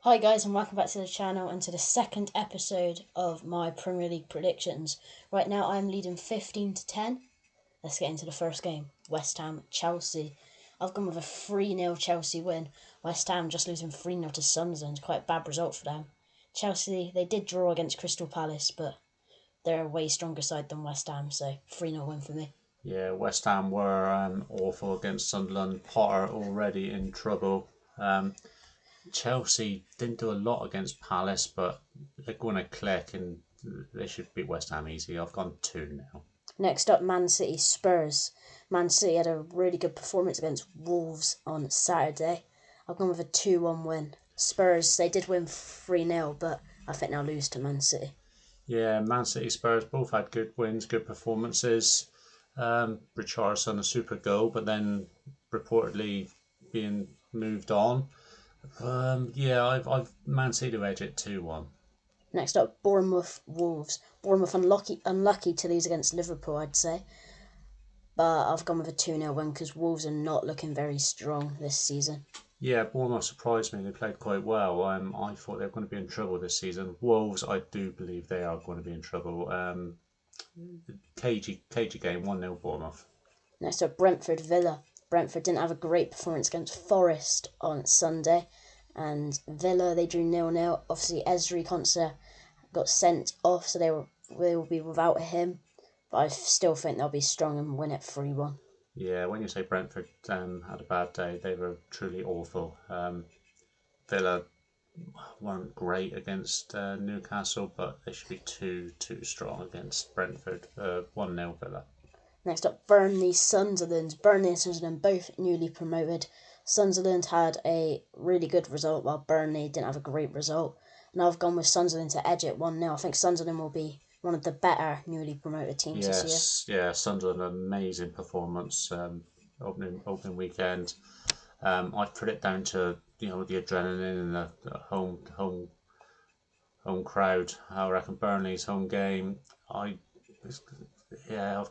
Hi guys, and welcome back to the channel and to the second episode of my Premier League predictions. Right now I'm leading 15-10. Let's get into the first game. West Ham, Chelsea. I've gone with a 3-0 Chelsea win. West Ham just losing 3-0 to Sunderland. Quite a bad result for them. Chelsea, they did draw against Crystal Palace, but they're a way stronger side than West Ham, so 3-0 win for me. Yeah, West Ham were awful against Sunderland. Potter already in trouble. Chelsea didn't do a lot against Palace, but they're going to click and they should beat West Ham easy. I've gone 2 now. Next up, Man City, Spurs. Man City had a really good performance against Wolves on Saturday. I've gone with a 2-1 win. Spurs, they did win 3-0, but I think they'll lose to Man City. Yeah, Man City, Spurs both had good wins, good performances. Richarlison a super goal, but then reportedly being moved on. I've Man City to edge it 2-1. Next up, Bournemouth, Wolves. Bournemouth unlucky to lose against Liverpool, I'd say. But I've gone with a 2-0 win because Wolves are not looking very strong this season. Yeah, Bournemouth surprised me. They played quite well. I thought they were going to be in trouble this season. Wolves, I do believe they are going to be in trouble. Cagey game, 1-0 Bournemouth. Next up, Brentford, Villa. Brentford didn't have a great performance against Forest on Sunday. And Villa, they drew 0-0. Obviously, Ezri Konsa got sent off, so they will be without him. But I still think they'll be strong and win it 3-1. Yeah, when you say Brentford had a bad day, they were truly awful. Villa weren't great against Newcastle, but they should be too strong against Brentford. 1-0 Villa. Next up, Burnley, Sunderland. Burnley and Sunderland both newly promoted. Sunderland had a really good result, while Burnley didn't have a great result. And I've gone with Sunderland to edge it 1-0. I think Sunderland will be one of the better newly promoted teams this year. Yes, yeah, Sunderland amazing performance opening weekend. I've put it down to the adrenaline and the home crowd. I reckon Burnley's home game. I've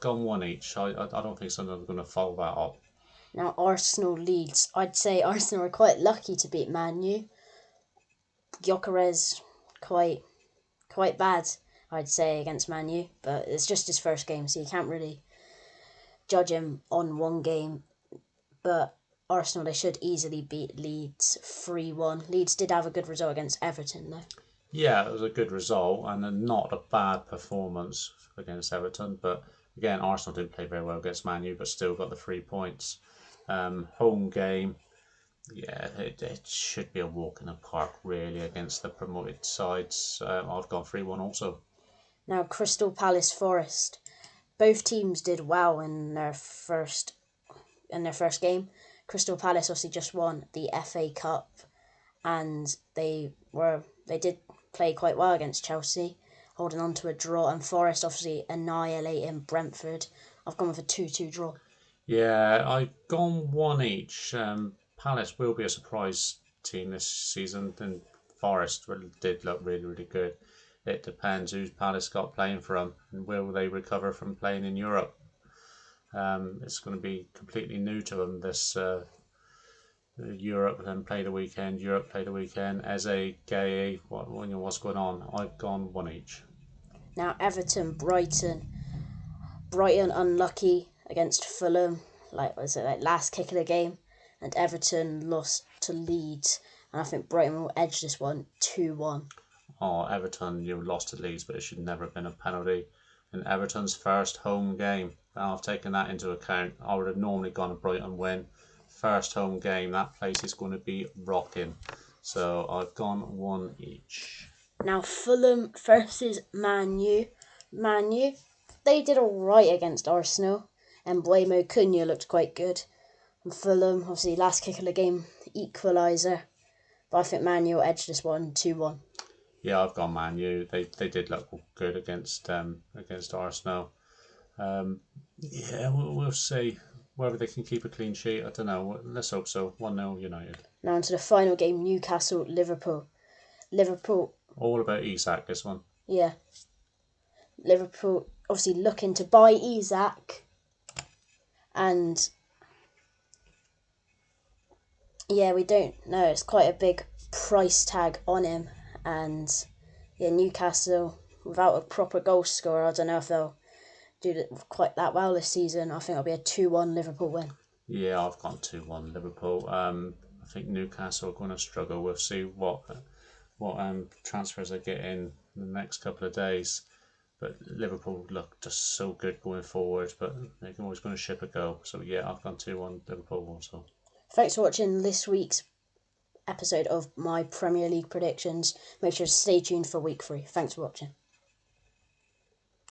gone one each. I don't think Sunderland are going to follow that up. Now, Arsenal, Leeds. I'd say Arsenal are quite lucky to beat Man U. Gyökeres quite bad, I'd say, against Man U, but it's just his first game, so you can't really judge him on one game. But Arsenal, they should easily beat Leeds 3-1. Leeds did have a good result against Everton, though. Yeah, it was a good result and not a bad performance against Everton. But again, Arsenal didn't play very well against Man U, but still got the 3 points. Home game, yeah, it should be a walk in the park really against the promoted sides. I've gone 3-1 also. Now, Crystal Palace, Forest. Both teams did well in their first game. Crystal Palace obviously just won the FA Cup, and they did play quite well against Chelsea, holding on to a draw, and Forest obviously annihilating Brentford. I've gone with a 2-2 draw. Yeah, I've gone one each. Palace will be a surprise team this season, and Forest did look really good. It depends who's Palace got playing for them, and will they recover from playing in Europe? It's going to be completely new to them this Europe, then play the weekend. Europe play the weekend. Eze, Gay, what's going on? I've gone one each. Now, Everton, Brighton. Brighton unlucky against Fulham, last kick of the game, and Everton lost to Leeds, and I think Brighton will edge this one 2-1. Oh, Everton, you lost to Leeds, but it should never have been a penalty. In Everton's first home game, I've taken that into account. I would have normally gone a Brighton win. First home game, that place is going to be rocking. So I've gone one each. Now, Fulham versus Man U. Man U, they did alright against Arsenal, and Buemo Cunha looked quite good. And Fulham, obviously, last kick of the game, equaliser. But I think Man U will edge this one 2-1. Yeah, I've gone Man U. They did look good against Arsenal. We'll see whether they can keep a clean sheet. I don't know. Let's hope so. 1-0 United. Now into the final game, Newcastle, Liverpool. Liverpool, All about Isak, this one. yeah. Liverpool obviously looking to buy Isak. And yeah, we don't know. It's quite a big price tag on him. And yeah, Newcastle, without a proper goal scorer, I don't know if they'll do quite that well this season. I think it'll be a 2-1 Liverpool win. Yeah, I've gone 2-1 Liverpool. I think Newcastle are going to struggle. We'll see what transfers they get in the next couple of days. But Liverpool look just so good going forward, but they're always going to ship a goal. So yeah, I've gone 2-1 Liverpool also. Thanks for watching this week's episode of my Premier League predictions. Make sure to stay tuned for week 3. Thanks for watching.